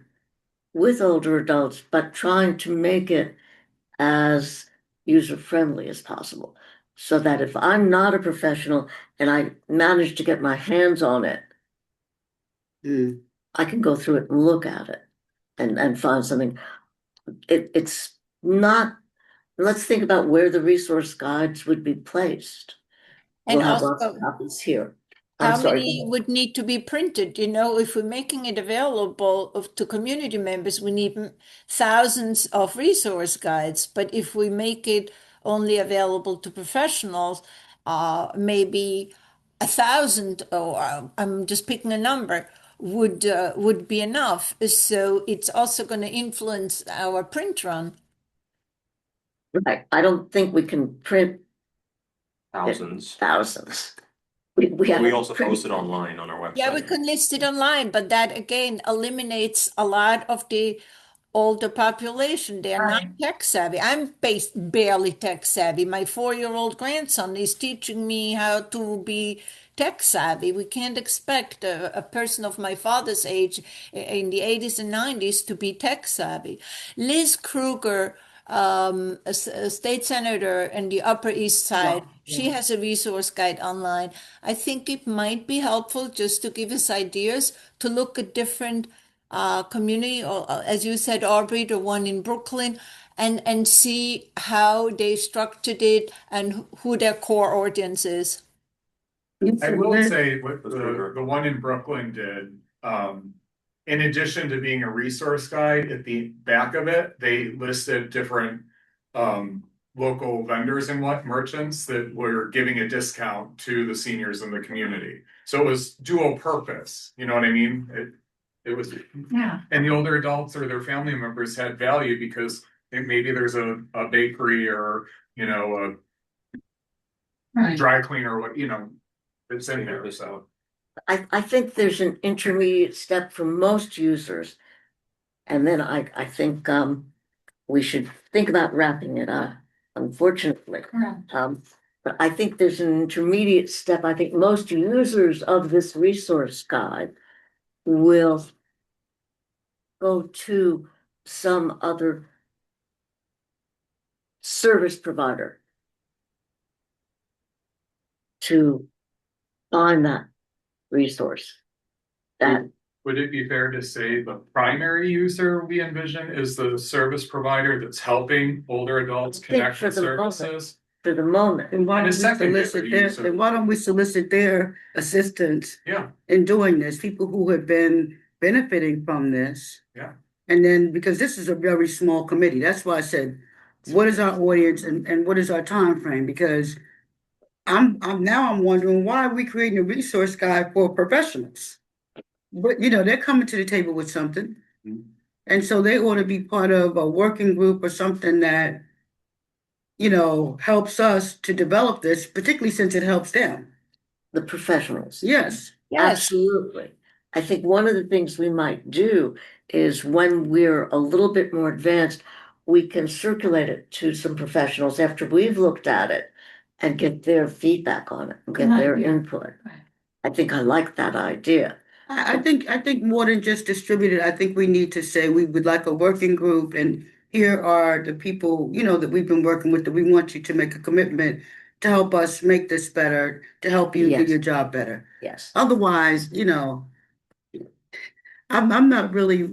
with older adults, but trying to make it as user-friendly as possible. So that if I'm not a professional and I manage to get my hands on it, I can go through it and look at it and find something. It's not, let's think about where the resource guides would be placed. And We'll have lots also, of copies here. how I'm sorry. many would need to be printed? If we're making it available to community members, we need thousands of resource guides. But if we make it only available to professionals, maybe 1,000, or I'm just picking a number, would be enough. So it's also going to influence our print run. Right. I don't think we can print Thousands. thousands. We also post it online on our website. Yeah, we can list it online, but that again eliminates a lot of the older population. They're not tech savvy. I'm barely tech savvy. My 4-year-old grandson is teaching me how to be tech savvy. We can't expect a person of my father's age in the 80s and 90s to be tech savvy. Liz Kruger, a state senator in the Upper East Side, she has a resource guide online. I think it might be helpful just to give us ideas to look at different community, or as you said, Aubrey, the one in Brooklyn, and see how they structured it and who their core audience is. I will say what the one in Brooklyn did, in addition to being a resource guide, at the back of it, they listed different local vendors and merchants that were giving a discount to the seniors in the community. So it was dual purpose, you know what I mean? It was, and the older adults or their family members had value because maybe there's a bakery or, a dry cleaner, it's in there, so. I think there's an intermediate step for most users. And then I think we should think about wrapping it up, unfortunately. But I think there's an intermediate step. I think most users of this resource guide will go to some other service provider to find that resource. That would it be fair to say the primary user we envision is the service provider that's helping older adults connect with services? For the moment. Then why don't we solicit their assistance in doing this, people who have been benefiting from this? Yeah. And then, because this is a very small committee, that's why I said, what is our audience and what is our time frame? Because I'm wondering, why are we creating a resource guide for professionals? But they're coming to the table with something. And so they ought to be part of a working group or something that helps us to develop this, particularly since it helps them. The professionals. Yes. Absolutely. I think one of the things we might do is when we're a little bit more advanced, we can circulate it to some professionals after we've looked at it and get their feedback on it and get their input. I think I like that idea. I think more than just distribute it, I think we need to say we would like a working group and here are the people, you know, that we've been working with, that we want you to make a commitment to help us make this better, to help you do Yes. your job better. Yes. Otherwise, you know, I'm not really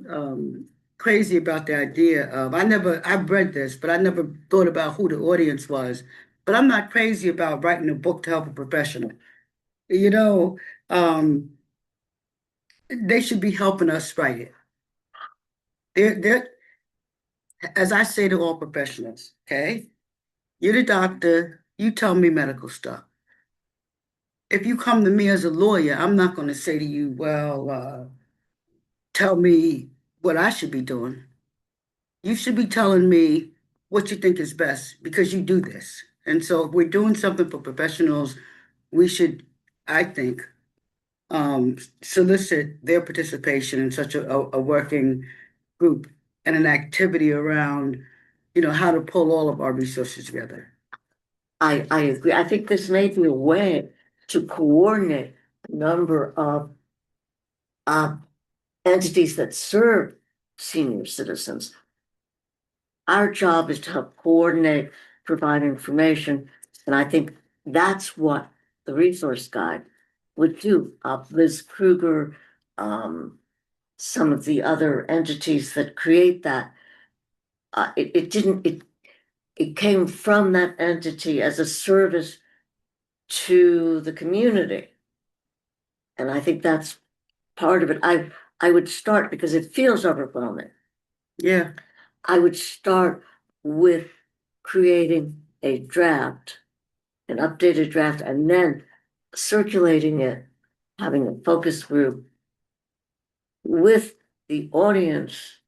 crazy about the idea of, I've read this, but I never thought about who the audience was. But I'm not crazy about writing a book to help a professional. You know, um, they should be helping us write it. They're, as I say to all professionals, okay? You're the doctor, you tell me medical stuff. If you come to me as a lawyer, I'm not going to say to you, well, tell me what I should be doing. You should be telling me what you think is best because you do this. And so if we're doing something for professionals, we should, I think, solicit their participation in such a working group and an activity around, you know, how to pull all of our resources together. I agree. I think this may be a way to coordinate a number of entities that serve senior citizens. Our job is to help coordinate, provide information, and I think that's what the resource guide would do. Liz Kruger, some of the other entities that create that, it came from that entity as a service to the community. And I think that's part of it. I would start, because it feels overwhelming. Yeah. I would start with creating a draft, an updated draft, and then circulating it, having a focus group with the audience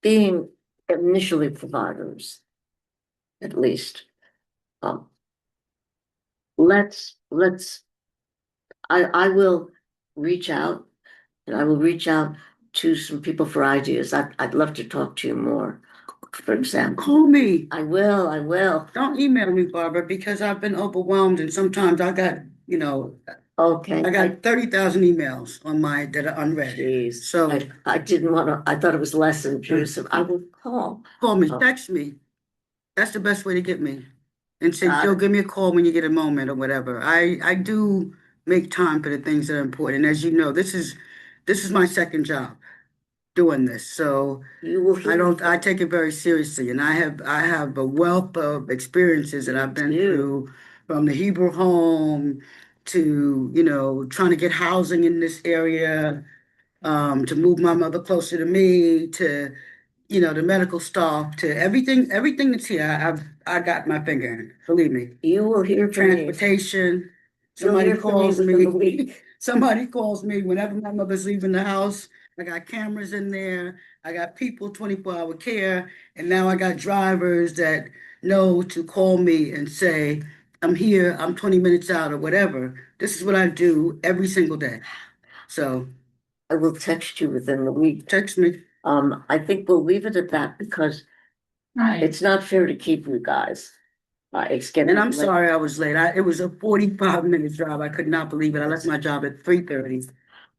being initially providers, at least. I will reach out, and I will reach out to some people for ideas. I'd love to talk to you more, for example. Call me. I will. Don't email me, Barbara, because I've been overwhelmed and sometimes I got, you know, Okay. I got 30,000 emails on my that are unread. Jeez. So I didn't want to, I thought it was less intrusive. I will call. call me, Oh. text me. That's the best way to get me. And say, Got Joe, it. give me a call when you get a moment or whatever. I do make time for the things that are important. As you know, this is my second job doing this. So You will I take it very seriously. And I have a wealth of experiences that I've been through, from the Hebrew home to, you know, trying to get housing in this area, to move my mother closer to me, to, you know, the medical staff, to everything that's here. I got my finger in it, believe me. You will hear from me. Transportation. You'll Somebody hear from me calls within a me. week. Somebody calls me whenever my mother's leaving the house. I got cameras in there. I got people 24-hour care. And now I got drivers that know to call me and say, I'm here, I'm 20 minutes out or whatever. This is what I do every single day. So I will text you within the week. text me. I think we'll leave it at that because it's not fair to keep you guys. It's getting And I'm late. sorry I was late. It was a 45-minute drive. I could not believe it. I left my job at 3:30.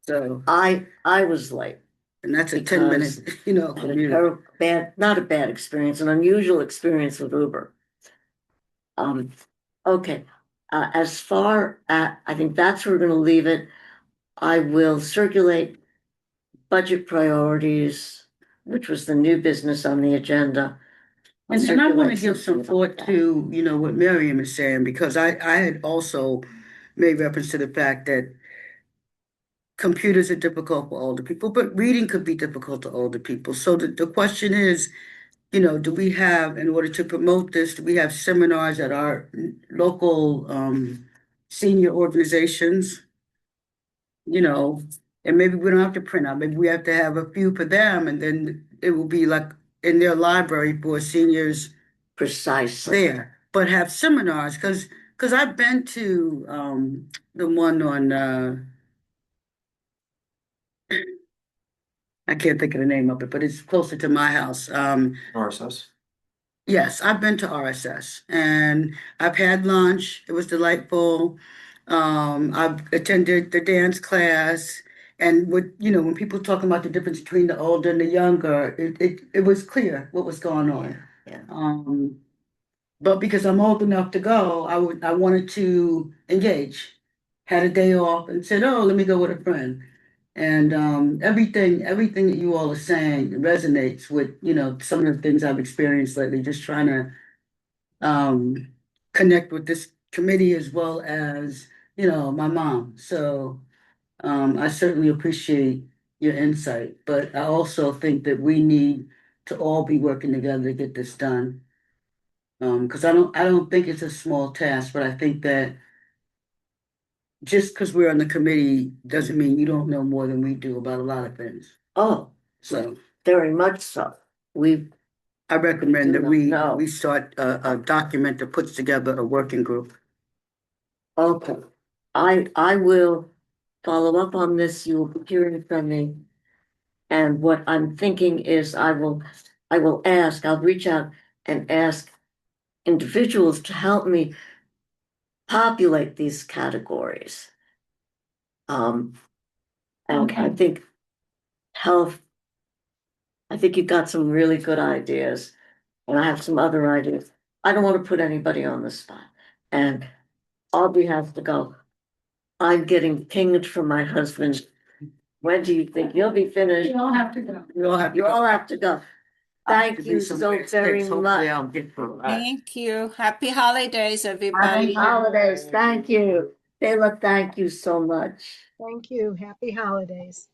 So I was late. and that's a because 10-minute, you know, I had a commute. not a bad experience, an unusual experience with Uber. Okay. As far as, I think that's where we're gonna leave it. I will circulate budget priorities, which was the new business on the agenda. I'll And I want to circulate give some something about thought that. to, you know, what Miriam is saying, because I had also made reference to the fact that computers are difficult for older people, but reading could be difficult to older people. So the question is, you know, do we have, in order to promote this, do we have seminars at our local senior organizations? You know, and maybe we don't have to print out, maybe we have to have a few for them, and then it will be like in their library for seniors Precisely. there, but have seminars, because I've been to the one on I can't think of the name of it, but it's closer to my house. RSS. Yes, I've been to RSS and I've had lunch. It was delightful. I've attended the dance class, And when people talking about the difference between the older and the younger, it was clear what was going on. Yeah. But because I'm old enough to go, I wanted to engage. Had a day off and said, "Oh, let me go with a friend." And everything that you all are saying resonates with some of the things I've experienced lately. Just trying to connect with this committee as well as my mom. So I certainly appreciate your insight, but I also think that we need to all be working together to get this done. Because I don't think it's a small task, but I think that just because we're on the committee doesn't mean you don't know more than we do about a lot of things. Oh, So very much so. I recommend that No. we start a document that puts together a working group. Okay. I will follow up on this. You will be hearing from me. And what I'm thinking is I'll reach out and ask individuals to help me populate these categories. And Okay. I think you've got some really good ideas, and I have some other ideas. I don't want to put anybody on the spot, and Aubrey has to go. I'm getting pinged from my husband. When do you think you'll be finished? You all have to go. We all have to You go. all have to go. I have Thank to do you some so quick very fix. Hopefully much. I'll get through that. Thank you. Happy holidays, Happy everybody. holidays. Thank you. Bella, thank you so much. Thank you. Happy holidays.